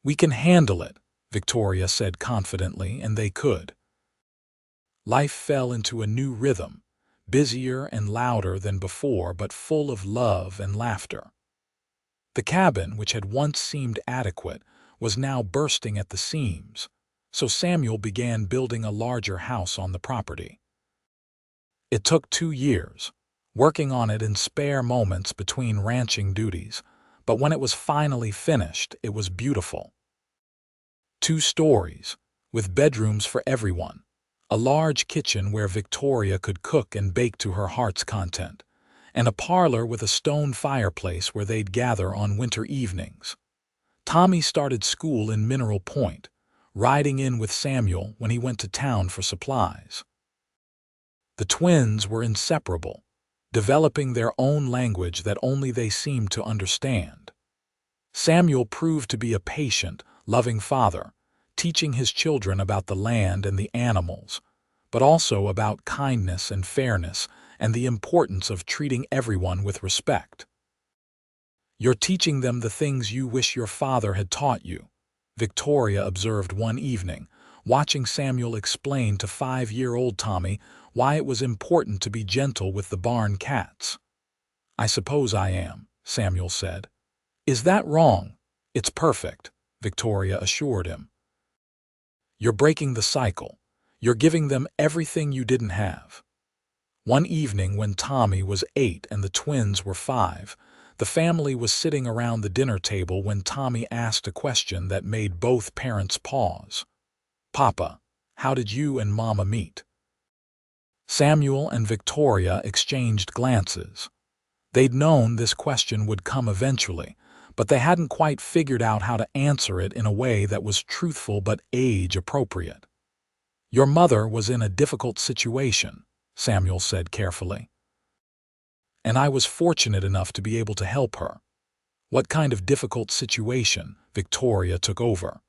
A: We can handle it," Victoria said confidently, and they could. Life fell into a new rhythm, busier and louder than before, but full of love and laughter. The cabin, which had once seemed adequate, was now bursting at the seams, so Samuel began building a larger house on the property. It took 2 years, working on it in spare moments between ranching duties, but when it was finally finished, it was beautiful. 2 stories, with bedrooms for everyone, a large kitchen where Victoria could cook and bake to her heart's content, and a parlor with a stone fireplace where they'd gather on winter evenings. Tommy started school in Mineral Point, riding in with Samuel when he went to town for supplies. The twins were inseparable, developing their own language that only they seemed to understand. Samuel proved to be a patient, loving father, teaching his children about the land and the animals, but also about kindness and fairness and the importance of treating everyone with respect. "You're teaching them the things you wish your father had taught you," Victoria observed one evening, watching Samuel explain to 5-year-old Tommy why it was important to be gentle with the barn cats. "I suppose I am," Samuel said. "Is that wrong?" "It's perfect," Victoria assured him. "You're breaking the cycle. You're giving them everything you didn't have." One evening when Tommy was 8 and the twins were 5, the family was sitting around the dinner table when Tommy asked a question that made both parents pause. "Papa, how did you and Mama meet?" Samuel and Victoria exchanged glances. They'd known this question would come eventually, but they hadn't quite figured out how to answer it in a way that was truthful but age-appropriate. "Your mother was in a difficult situation," Samuel said carefully. "And I was fortunate enough to be able to help her." "What kind of difficult situation?" Victoria took over.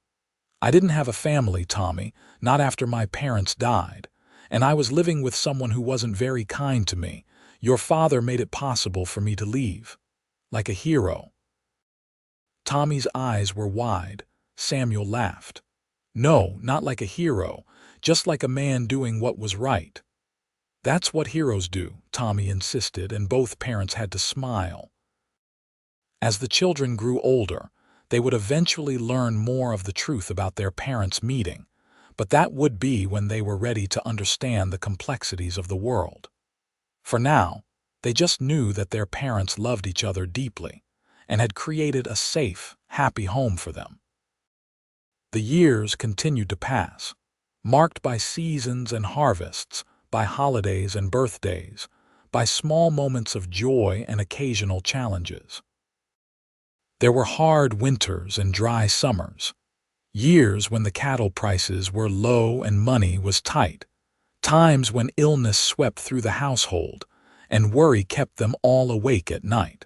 A: "I didn't have a family, Tommy, not after my parents died, and I was living with someone who wasn't very kind to me. Your father made it possible for me to leave. Like a hero." Tommy's eyes were wide. Samuel laughed. "No, not like a hero, just like a man doing what was right." "That's what heroes do," Tommy insisted, and both parents had to smile. As the children grew older, they would eventually learn more of the truth about their parents' meeting, but that would be when they were ready to understand the complexities of the world. For now, they just knew that their parents loved each other deeply and had created a safe, happy home for them. The years continued to pass, marked by seasons and harvests, by holidays and birthdays, by small moments of joy and occasional challenges. There were hard winters and dry summers, years when the cattle prices were low and money was tight, times when illness swept through the household and worry kept them all awake at night.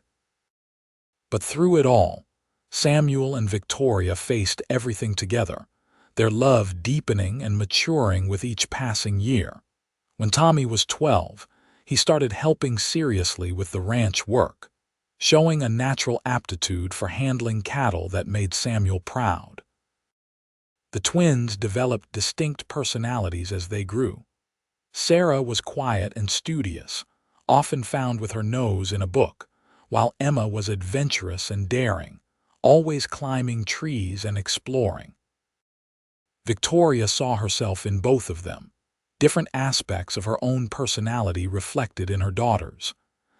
A: But through it all, Samuel and Victoria faced everything together, their love deepening and maturing with each passing year. When Tommy was 12, he started helping seriously with the ranch work, showing a natural aptitude for handling cattle that made Samuel proud. The twins developed distinct personalities as they grew. Sarah was quiet and studious, often found with her nose in a book, while Emma was adventurous and daring, always climbing trees and exploring. Victoria saw herself in both of them, different aspects of her own personality reflected in her daughters.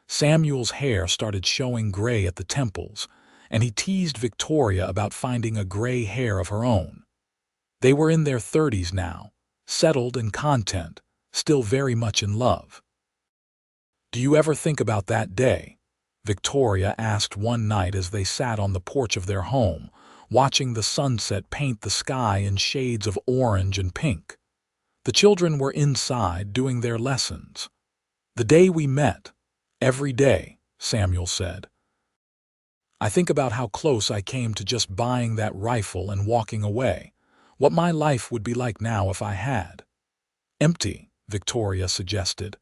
A: Samuel's hair started showing gray at the temples, and he teased Victoria about finding a gray hair of her own. They were in their 30s now, settled and content, still very much in love. "Do you ever think about that day?" Victoria asked one night as they sat on the porch of their home, watching the sunset paint the sky in shades of orange and pink. The children were inside doing their lessons. "The day we met. Every day," Samuel said. "I think about how close I came to just buying that rifle and walking away, what my life would be like now if I had." "Empty," Victoria suggested.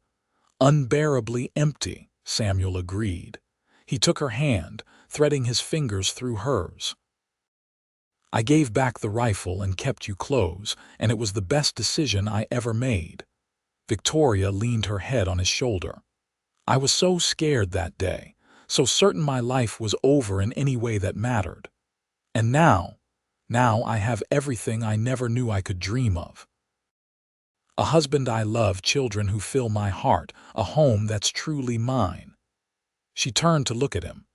A: "Unbearably empty," Samuel agreed. He took her hand, threading his fingers through hers. "I gave back the rifle and kept you close, and it was the best decision I ever made." Victoria leaned her head on his shoulder. "I was so scared that day, so certain my life was over in any way that mattered. And now I have everything I never knew I could dream of. A husband I love, children who fill my heart, a home that's truly mine." She turned to look at him.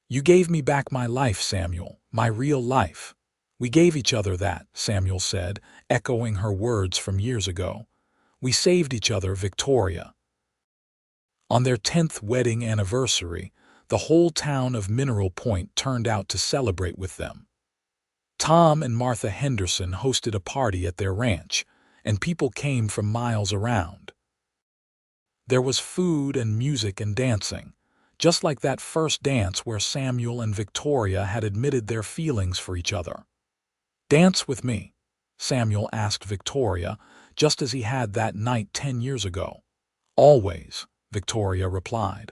A: "You gave me back my life, Samuel, my real life." "We gave each other that," Samuel said, echoing her words from years ago. "We saved each other, Victoria." On their 10th wedding anniversary, the whole town of Mineral Point turned out to celebrate with them. Tom and Martha Henderson hosted a party at their ranch, and people came from miles around. There was food and music and dancing, just like that first dance where Samuel and Victoria had admitted their feelings for each other. "Dance with me," Samuel asked Victoria, just as he had that night 10 years ago. "Always," Victoria replied.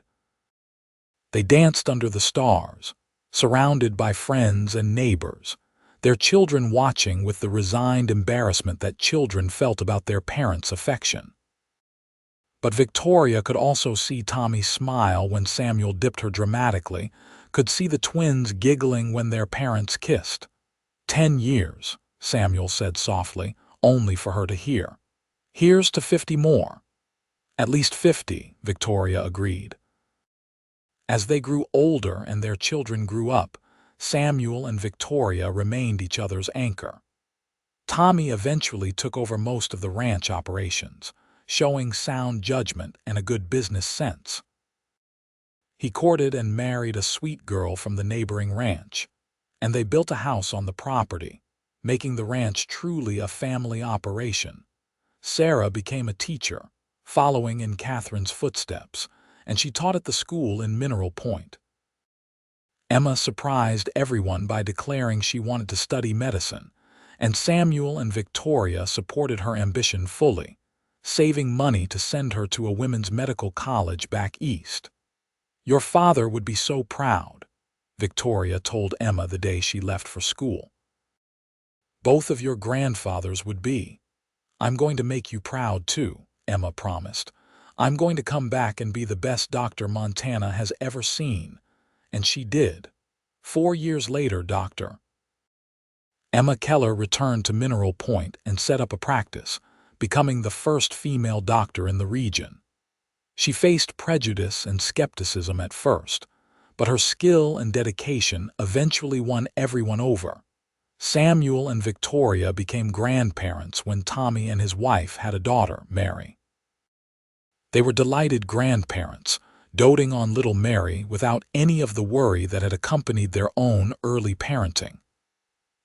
A: They danced under the stars, surrounded by friends and neighbors, their children watching with the resigned embarrassment that children felt about their parents' affection. But Victoria could also see Tommy smile when Samuel dipped her dramatically, could see the twins giggling when their parents kissed. 10 years, Samuel said softly, only for her to hear. "Here's to 50 more." "At least 50, Victoria agreed. As they grew older and their children grew up, Samuel and Victoria remained each other's anchor. Tommy eventually took over most of the ranch operations, showing sound judgment and a good business sense. He courted and married a sweet girl from the neighboring ranch, and they built a house on the property, making the ranch truly a family operation. Sarah became a teacher, following in Catherine's footsteps, and she taught at the school in Mineral Point. Emma surprised everyone by declaring she wanted to study medicine, and Samuel and Victoria supported her ambition fully, saving money to send her to a women's medical college back east. "Your father would be so proud," Victoria told Emma the day she left for school. "Both of your grandfathers would be. I'm going to make you proud too," Emma promised. "I'm going to come back and be the best doctor Montana has ever seen." And she did. 4 years later, Dr. Emma Keller returned to Mineral Point and set up a practice, becoming the first female doctor in the region. She faced prejudice and skepticism at first, but her skill and dedication eventually won everyone over. Samuel and Victoria became grandparents when Tommy and his wife had a daughter, Mary. They were delighted grandparents, doting on little Mary without any of the worry that had accompanied their own early parenting.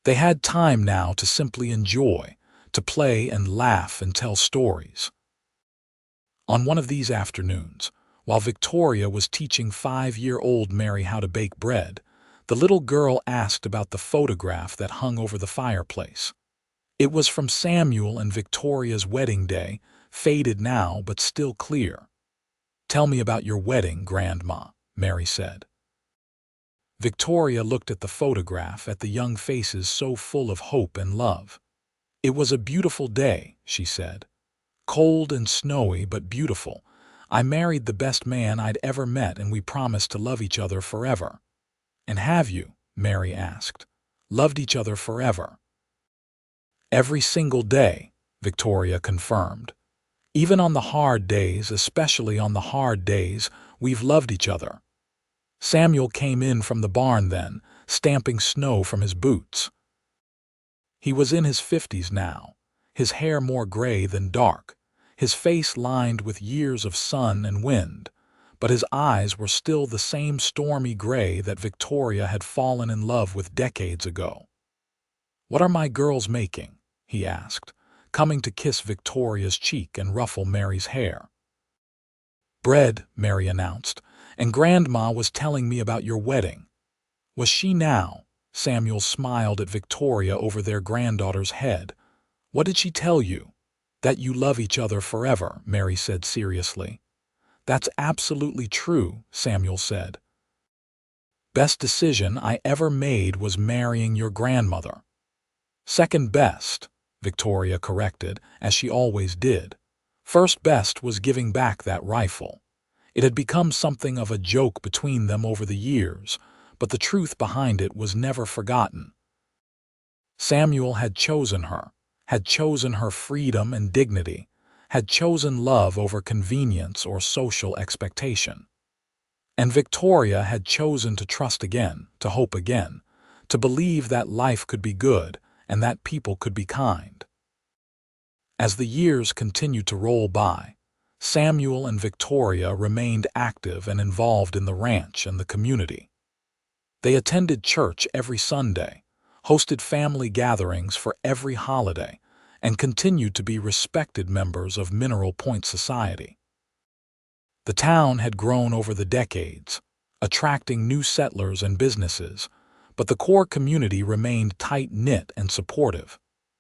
A: They had time now to simply enjoy, to play and laugh and tell stories. On one of these afternoons, while Victoria was teaching 5-year-old Mary how to bake bread, the little girl asked about the photograph that hung over the fireplace. It was from Samuel and Victoria's wedding day, faded now but still clear. "Tell me about your wedding, Grandma," Mary said. Victoria looked at the photograph, at the young faces so full of hope and love. "It was a beautiful day," she said. "Cold and snowy, but beautiful. I married the best man I'd ever met, and we promised to love each other forever." "And have you?" Mary asked. "Loved each other forever?" "Every single day," Victoria confirmed. "Even on the hard days, especially on the hard days, we've loved each other." Samuel came in from the barn then, stamping snow from his boots. He was in his 50s now, his hair more gray than dark, his face lined with years of sun and wind, but his eyes were still the same stormy gray that Victoria had fallen in love with decades ago. "What are my girls making?" he asked, coming to kiss Victoria's cheek and ruffle Mary's hair. "Bread," Mary announced, "and Grandma was telling me about your wedding." "Was she now?" Samuel smiled at Victoria over their granddaughter's head. "What did she tell you?" "That you love each other forever," Mary said seriously. "That's absolutely true," Samuel said. "Best decision I ever made was marrying your grandmother." "Second best," Victoria corrected, as she always did. "First best was giving back that rifle." It had become something of a joke between them over the years, but the truth behind it was never forgotten. Samuel had chosen her freedom and dignity, had chosen love over convenience or social expectation. And Victoria had chosen to trust again, to hope again, to believe that life could be good and that people could be kind. As the years continued to roll by, Samuel and Victoria remained active and involved in the ranch and the community. They attended church every Sunday, hosted family gatherings for every holiday, and continued to be respected members of Mineral Point society. The town had grown over the decades, attracting new settlers and businesses, but the core community remained tight-knit and supportive.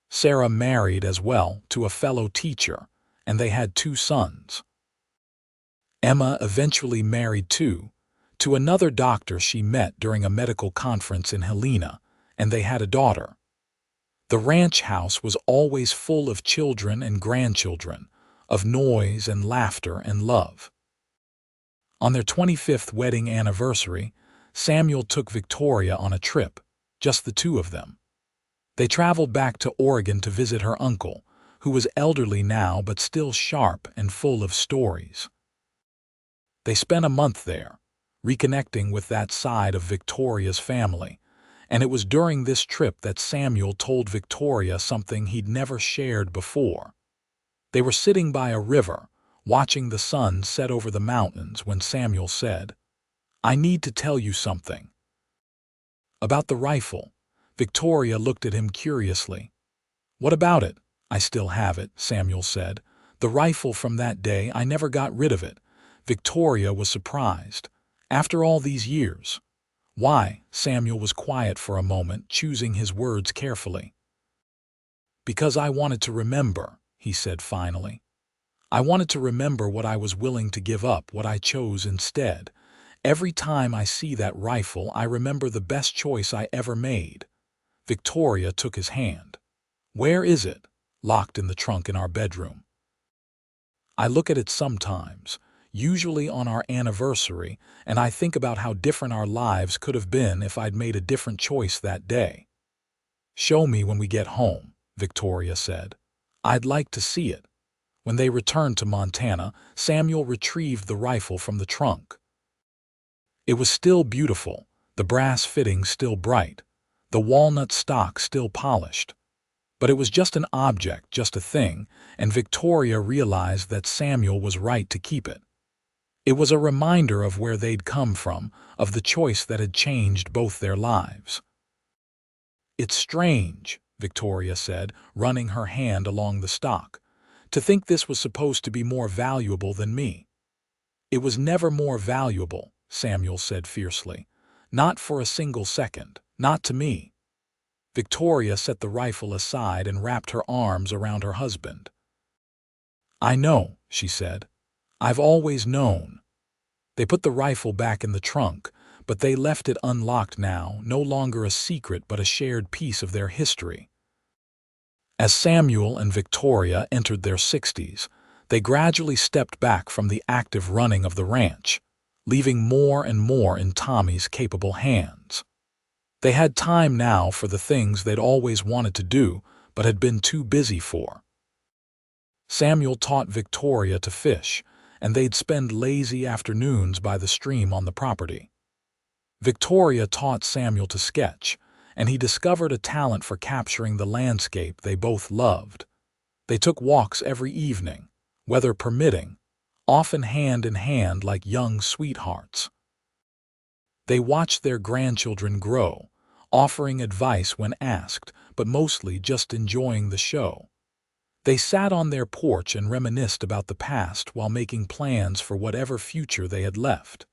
A: Sarah married as well to a fellow teacher, and they had 2 sons. Emma eventually married to another doctor she met during a medical conference in Helena, and they had a daughter. The ranch house was always full of children and grandchildren, of noise and laughter and love. On their 25th wedding anniversary, Samuel took Victoria on a trip, just the 2 of them. They traveled back to Oregon to visit her uncle, who was elderly now but still sharp and full of stories. They spent a month there, reconnecting with that side of Victoria's family, and it was during this trip that Samuel told Victoria something he'd never shared before. They were sitting by a river, watching the sun set over the mountains when Samuel said, "I need to tell you something." "About the rifle?" Victoria looked at him curiously. "What about it?" "I still have it," Samuel said. "The rifle from that day, I never got rid of it." Victoria was surprised. "After all these years?" "Why?" Samuel was quiet for a moment, choosing his words carefully. "Because I wanted to remember," he said finally. "I wanted to remember what I was willing to give up, what I chose instead. Every time I see that rifle, I remember the best choice I ever made." Victoria took his hand. "Where is it?" "Locked in the trunk in our bedroom." "I look at it sometimes, usually on our anniversary, and I think about how different our lives could have been if I'd made a different choice that day." "Show me when we get home," Victoria said. "I'd like to see it." When they returned to Montana, Samuel retrieved the rifle from the trunk. It was still beautiful, the brass fitting still bright, the walnut stock still polished. But it was just an object, just a thing, and Victoria realized that Samuel was right to keep it. It was a reminder of where they'd come from, of the choice that had changed both their lives. "It's strange," Victoria said, running her hand along the stock, "to think this was supposed to be more valuable than me." "It was never more valuable," Samuel said fiercely. "Not for a single second. Not to me." Victoria set the rifle aside and wrapped her arms around her husband. "I know," she said. "I've always known." They put the rifle back in the trunk, but they left it unlocked now, no longer a secret but a shared piece of their history. As Samuel and Victoria entered their 60s, they gradually stepped back from the active running of the ranch, leaving more and more in Tommy's capable hands. They had time now for the things they'd always wanted to do but had been too busy for. Samuel taught Victoria to fish, and they'd spend lazy afternoons by the stream on the property. Victoria taught Samuel to sketch, and he discovered a talent for capturing the landscape they both loved. They took walks every evening, weather permitting, often hand in hand like young sweethearts. They watched their grandchildren grow, offering advice when asked, but mostly just enjoying the show. They sat on their porch and reminisced about the past while making plans for whatever future they had left.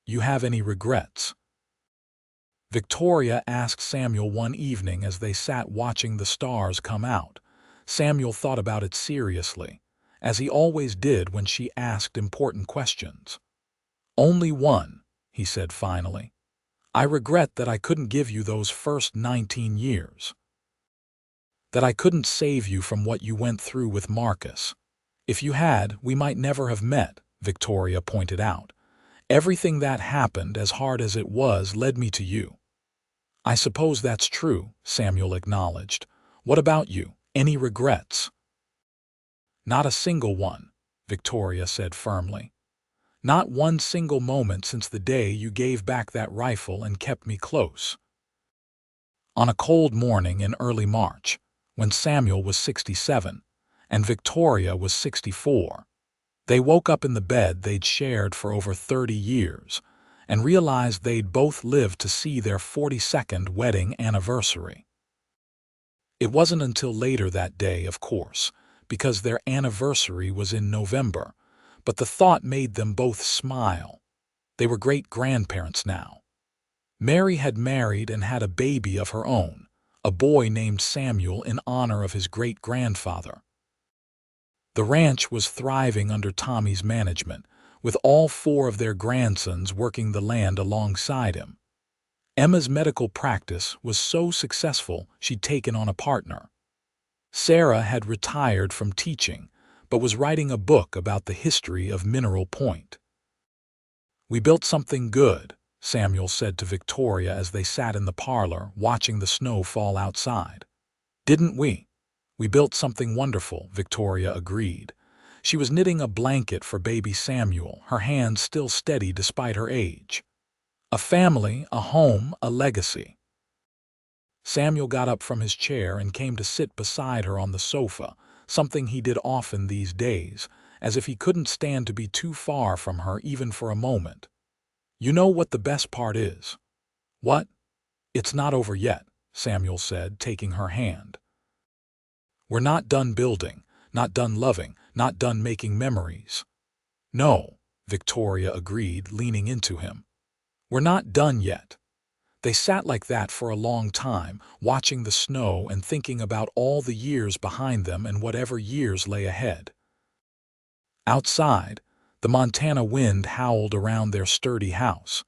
A: "You have any regrets?" Victoria asked Samuel one evening as they sat watching the stars come out. Samuel thought about it seriously, as he always did when she asked important questions. "Only one," he said finally. "I regret that I couldn't give you those first 19 years. That I couldn't save you from what you went through with Marcus. If you had, we might never have met," Victoria pointed out. "Everything that happened, as hard as it was, led me to you." "I suppose that's true," Samuel acknowledged. "What about you? Any regrets?" "Not a single one," Victoria said firmly. "Not one single moment since the day you gave back that rifle and kept me close." On a cold morning in early March, when Samuel was 67 and Victoria was 64, they woke up in the bed they'd shared for over 30 years and realized they'd both lived to see their 42nd wedding anniversary. It wasn't until later that day, of course, because their anniversary was in November, but the thought made them both smile. They were great-grandparents now. Mary had married and had a baby of her own, a boy named Samuel in honor of his great-grandfather. The ranch was thriving under Tommy's management, with all 4 of their grandsons working the land alongside him. Emma's medical practice was so successful she'd taken on a partner. Sarah had retired from teaching, but was writing a book about the history of Mineral Point. "We built something good," Samuel said to Victoria as they sat in the parlor watching the snow fall outside. "Didn't we?" "We built something wonderful," Victoria agreed. She was knitting a blanket for baby Samuel, her hands still steady despite her age. "A family, a home, a legacy." Samuel got up from his chair and came to sit beside her on the sofa, something he did often these days, as if he couldn't stand to be too far from her even for a moment. "You know what the best part is?" "What?" "It's not over yet," Samuel said, taking her hand. "We're not done building, not done loving, not done making memories." "No," Victoria agreed, leaning into him. "We're not done yet." They sat like that for a long time, watching the snow and thinking about all the years behind them and whatever years lay ahead. Outside, the Montana wind howled around their sturdy house,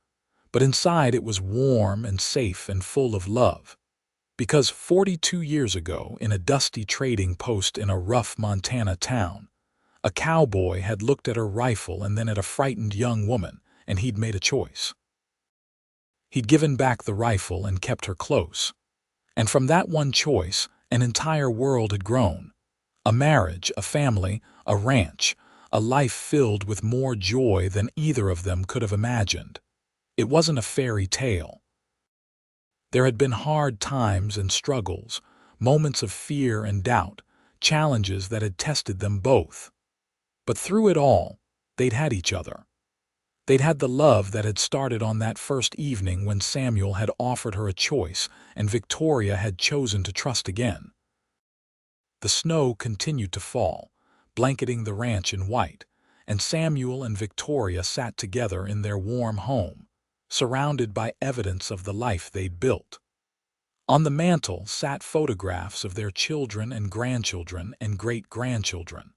A: but inside it was warm and safe and full of love. Because 42 years ago, in a dusty trading post in a rough Montana town, a cowboy had looked at a rifle and then at a frightened young woman, and he'd made a choice. He'd given back the rifle and kept her close. And from that one choice, an entire world had grown. A marriage, a family, a ranch, a life filled with more joy than either of them could have imagined. It wasn't a fairy tale. There had been hard times and struggles, moments of fear and doubt, challenges that had tested them both. But through it all, they'd had each other. They'd had the love that had started on that first evening when Samuel had offered her a choice and Victoria had chosen to trust again. The snow continued to fall, blanketing the ranch in white, and Samuel and Victoria sat together in their warm home, surrounded by evidence of the life they'd built. On the mantel sat photographs of their children and grandchildren and great-grandchildren.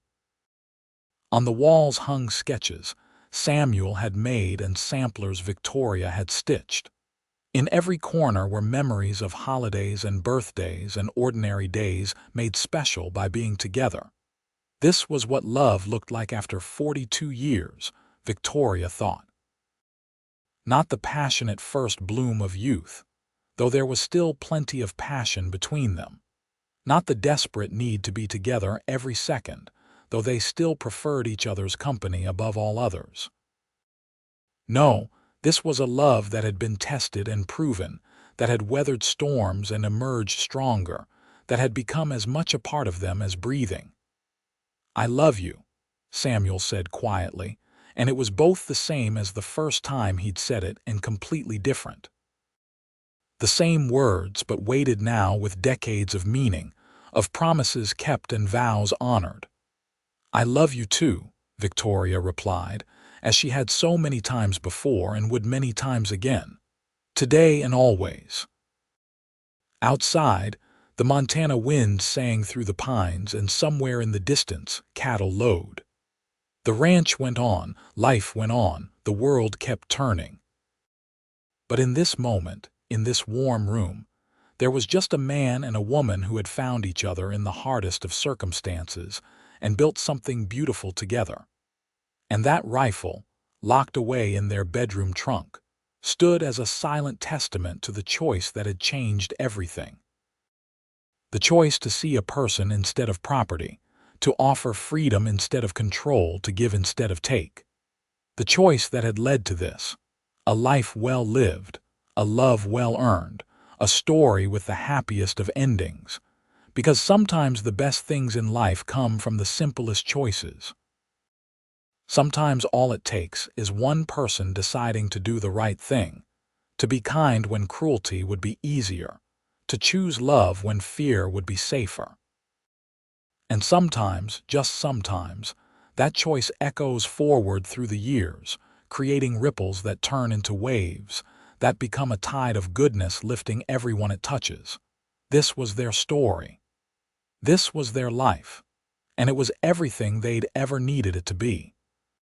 A: On the walls hung sketches Samuel had made and samplers Victoria had stitched. In every corner were memories of holidays and birthdays and ordinary days made special by being together. This was what love looked like after 42 years, Victoria thought. Not the passionate first bloom of youth, though there was still plenty of passion between them. Not the desperate need to be together every second, though they still preferred each other's company above all others. No, this was a love that had been tested and proven, that had weathered storms and emerged stronger, that had become as much a part of them as breathing. "I love you," Samuel said quietly, and it was both the same as the first time he'd said it and completely different. The same words, but weighted now with decades of meaning, of promises kept and vows honored. "I love you too," Victoria replied, as she had so many times before and would many times again, today and always. Outside, the Montana wind sang through the pines, and somewhere in the distance, cattle lowed. The ranch went on, life went on, the world kept turning. But in this moment, in this warm room, there was just a man and a woman who had found each other in the hardest of circumstances and built something beautiful together. And that rifle, locked away in their bedroom trunk, stood as a silent testament to the choice that had changed everything. The choice to see a person instead of property, to offer freedom instead of control, to give instead of take. The choice that had led to this, a life well lived, a love well earned, a story with the happiest of endings, because sometimes the best things in life come from the simplest choices. Sometimes all it takes is one person deciding to do the right thing, to be kind when cruelty would be easier, to choose love when fear would be safer. And sometimes, just sometimes, that choice echoes forward through the years, creating ripples that turn into waves, that become a tide of goodness lifting everyone it touches. This was their story. This was their life, and it was everything they'd ever needed it to be.